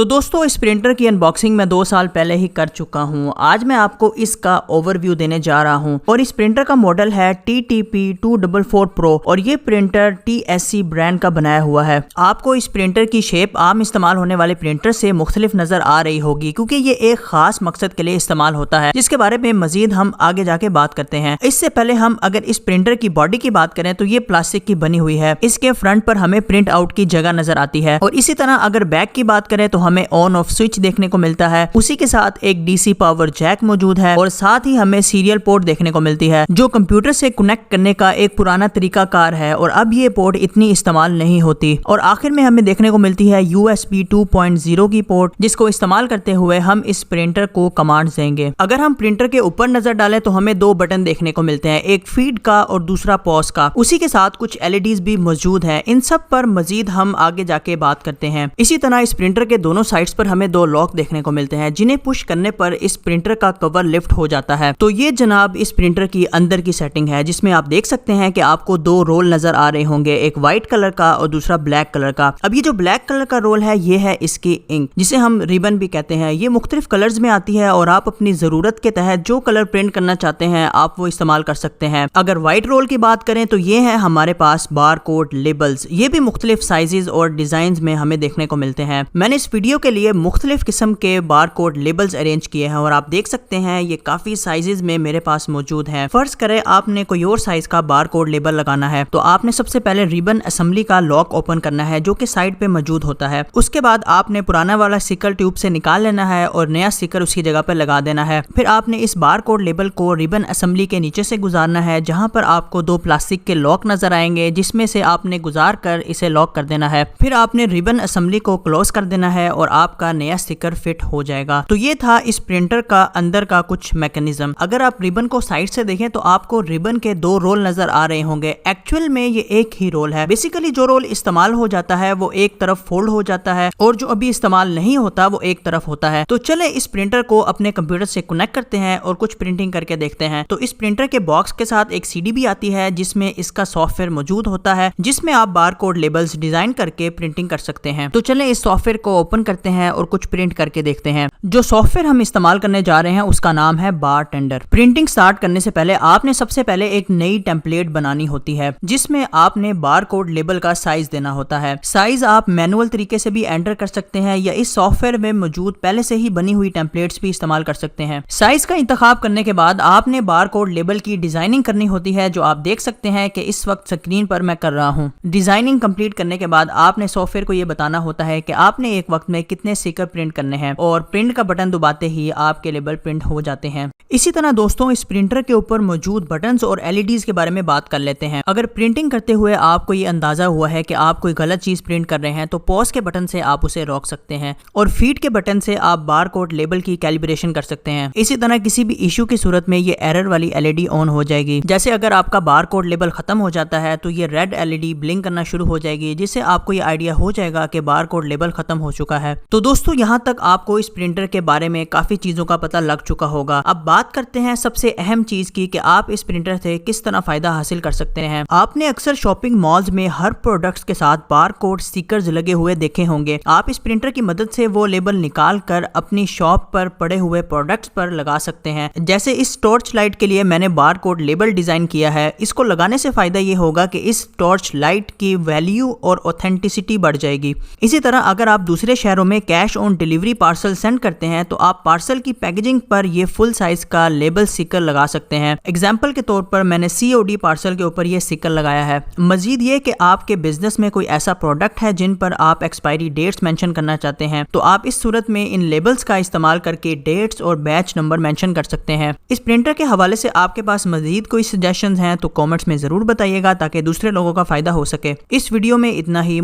तो दोस्तों इस प्रिंटर की अनबॉक्सिंग मैं 2 साल पहले ही कर चुका हूँ। आज मैं आपको इसका ओवरव्यू देने जा रहा हूँ और इस प्रिंटर का मॉडल है TTP244 Pro और ये प्रिंटर TSC ब्रांड का बनाया हुआ है। आपको इस प्रिंटर की शेप आम इस्तेमाल होने वाले प्रिंटर से मुख्तलिफ नजर आ रही होगी क्योंकि ये एक खास मकसद के लिए इस्तेमाल होता है, जिसके बारे में मजीद हम आगे जाके बात करते हैं। इससे पहले हम अगर इस प्रिंटर की बॉडी की बात करें तो ये प्लास्टिक की बनी हुई है। इसके फ्रंट पर हमें प्रिंट आउट की जगह नजर आती है और इसी तरह अगर बैक की बात करें तो हमें ऑन ऑफ स्विच देखने को मिलता है। उसी के साथ एक DC पावर जैक मौजूद है और साथ ही हमें सीरियल पोर्ट देखने को मिलती है जो कंप्यूटर से कनेक्ट करने का एक पुराना तरीका कार है और अब ये पोर्ट इतनी इस्तेमाल नहीं होती। और आखिर में हमें देखने को मिलती है USB 2.0 की पोर्ट, जिसको इस्तेमाल करते हुए हम इस प्रिंटर को कमांड्स देंगे। अगर हम प्रिंटर के ऊपर नजर डालें तो हमें 2 बटन देखने को मिलते हैं, एक फीड का और दूसरा पॉज का। उसी के साथ कुछ LEDs भी मौजूद है। इन सब पर मजीद हम आगे जाके बात करते हैं। इसी तरह इस प्रिंटर के दोनों साइड्स पर हमें 2 लॉक देखने को मिलते हैं जिन्हें पुश करने पर इस प्रिंटर का कवर लिफ्ट हो जाता है। तो ये जनाब इस प्रिंटर की अंदर की सेटिंग है, जिसमें आप देख सकते हैं कि आपको 2 रोल नजर आ रहे होंगे, एक व्हाइट कलर का और दूसरा ब्लैक कलर का। अब ये जो ब्लैक कलर का रोल है ये है इसकी इंक, जिसे हम रिबन भी कहते हैं। ये मुख्तलिफ कलर्स में आती है और आप अपनी जरूरत के तहत जो कलर प्रिंट करना चाहते हैं आप वो इस्तेमाल कर सकते हैं। अगर व्हाइट रोल की बात करें तो ये है हमारे पास बार कोड लेबल्स। ये भी मुख्तलिफ साइजेस और डिजाइन में हमें देखने को मिलते हैं। मैंने इस वीडियो के लिए मुख्तलिफ किस्म के बार कोड लेबल्स अरेंज किए हैं और आप देख सकते हैं ये काफी साइजेस में मेरे पास मौजूद हैं। फर्ज करें आपने कोई और साइज का बार कोड लेबल लगाना है तो आपने सबसे पहले रिबन असेंबली का लॉक ओपन करना है जो कि साइड पे मौजूद होता है। उसके बाद आपने पुराना वाला स्टिकर ट्यूब से निकाल लेना है और नया स्टिकर उसकी जगह पर लगा देना है। फिर आपने इस बार कोड लेबल को रिबन असेंबली के नीचे से गुजारना है, जहां पर आपको 2 प्लास्टिक के लॉक नजर आएंगे जिसमें से आपने गुजार कर इसे लॉक कर देना है। फिर आपने रिबन असेंबली को क्लोज कर देना है और आपका नया स्टिकर फिट हो जाएगा। तो ये था इस प्रिंटर का अंदर का कुछ मैकेनिज्म। अगर आप रिबन को साइड से देखें तो आपको रिबन के 2 रोल नजर आ रहे होंगे। एक्चुअल में ये एक ही रोल है। बेसिकली जो रोल इस्तेमाल हो जाता है वो एक तरफ फोल्ड हो जाता है और जो अभी इस्तेमाल नहीं होता वो एक तरफ होता है। तो चले इस प्रिंटर को अपने कंप्यूटर से कनेक्ट करते हैं और कुछ प्रिंटिंग करके देखते हैं। तो इस प्रिंटर के बॉक्स के साथ एक CD भी आती है जिसमें इसका सॉफ्टवेयर मौजूद होता है, जिसमें आप बार कोड लेबल्स डिजाइन करके प्रिंटिंग कर सकते हैं। तो चले इस सॉफ्टवेयर को ओपन करते हैं और कुछ प्रिंट करके देखते हैं। जो सॉफ्टवेयर हम इस्तेमाल करने जा रहे हैं उसका नाम है बारटेंडर। प्रिंटिंग स्टार्ट करने से पहले आपने सबसे पहले एक नई टेम्पलेट बनानी होती है जिसमें आपने बार कोड लेबल का साइज देना होता है। साइज आप मैनुअल तरीके से भी एंटर कर सकते हैं या इस सॉफ्टवेयर में मौजूद पहले से ही बनी हुई टेम्पलेट्स भी इस्तेमाल कर सकते हैं। साइज का इंतखाब करने के बाद आपने बार कोड लेबल की डिजाइनिंग करनी होती है, जो आप देख सकते हैं कि इस वक्त स्क्रीन पर मैं कर रहा हूँ। डिजाइनिंग कंप्लीट करने के बाद आपने सॉफ्टवेयर को यह बताना होता है कि आपने एक वक्त में कितने स्टिकर प्रिंट करने हैं और प्रिंट का बटन दबाते ही आपके लेबल प्रिंट हो जाते हैं। इसी तरह दोस्तों इस प्रिंटर के ऊपर मौजूद बटन्स और LEDs के बारे में बात कर लेते हैं। अगर प्रिंटिंग करते हुए आपको ये अंदाजा हुआ है कि आप कोई गलत चीज प्रिंट कर रहे हैं तो पॉज के बटन से आप उसे रोक सकते हैं और फीड के बटन से आप बार कोड लेबल की कैलिब्रेशन कर सकते हैं। इसी तरह किसी भी इशू की सूरत में ये एरर वाली LED ऑन हो जाएगी। जैसे अगर आपका बार कोड लेबल खत्म हो जाता है तो ये रेड LED ब्लिंक करना शुरू हो जाएगी, जिससे आपको ये आइडिया हो जाएगा कि बार कोड लेबल खत्म हो चुका है। तो दोस्तों यहाँ तक आपको इस प्रिंटर के बारे में काफी चीजों का पता लग चुका होगा। अब बात करते हैं सबसे अहम चीज की कि आप इस प्रिंटर से किस तरह फायदा हासिल कर सकते हैं। आपने अक्सर शॉपिंग मॉल्स में हर प्रोडक्ट्स के साथ बार कोड स्टिकर्स लगे हुए देखे होंगे। आप इस प्रिंटर की मदद से वो लेबल निकाल कर अपनी शॉप पर पड़े हुए प्रोडक्ट्स पर लगा सकते हैं। जैसे इस टॉर्च लाइट के लिए मैंने बार कोड लेबल डिजाइन किया है। इसको लगाने से फायदा ये होगा कि इस टॉर्च लाइट की वैल्यू और ऑथेंटिसिटी बढ़ जाएगी। इसी तरह अगर आप दूसरे शहरों में cash on delivery parcel send करते हैं तो आप पार्सल की पैकेजिंग पर ये फुल साइज का लेबल स्टिकर लगा सकते हैं। एग्जाम्पल के तौर पर मैंने COD पार्सल के ऊपर ये स्टिकर लगाया है। मजीद ये कि आपके बिजनेस में कोई ऐसा प्रोडक्ट है जिन पर आप एक्सपायरी डेट्स मेंशन करना चाहते हैं तो आप इस सूरत में इन लेबल्स का इस्तेमाल करके डेट्स और बैच नंबर मेंशन कर सकते हैं। इस प्रिंटर के हवाले से आपके पास मजीद कोई सजेशंस हैं तो कमेंट्स में जरूर बताइएगा ताकि दूसरे लोगों का फायदा हो सके। इस वीडियो में इतना ही।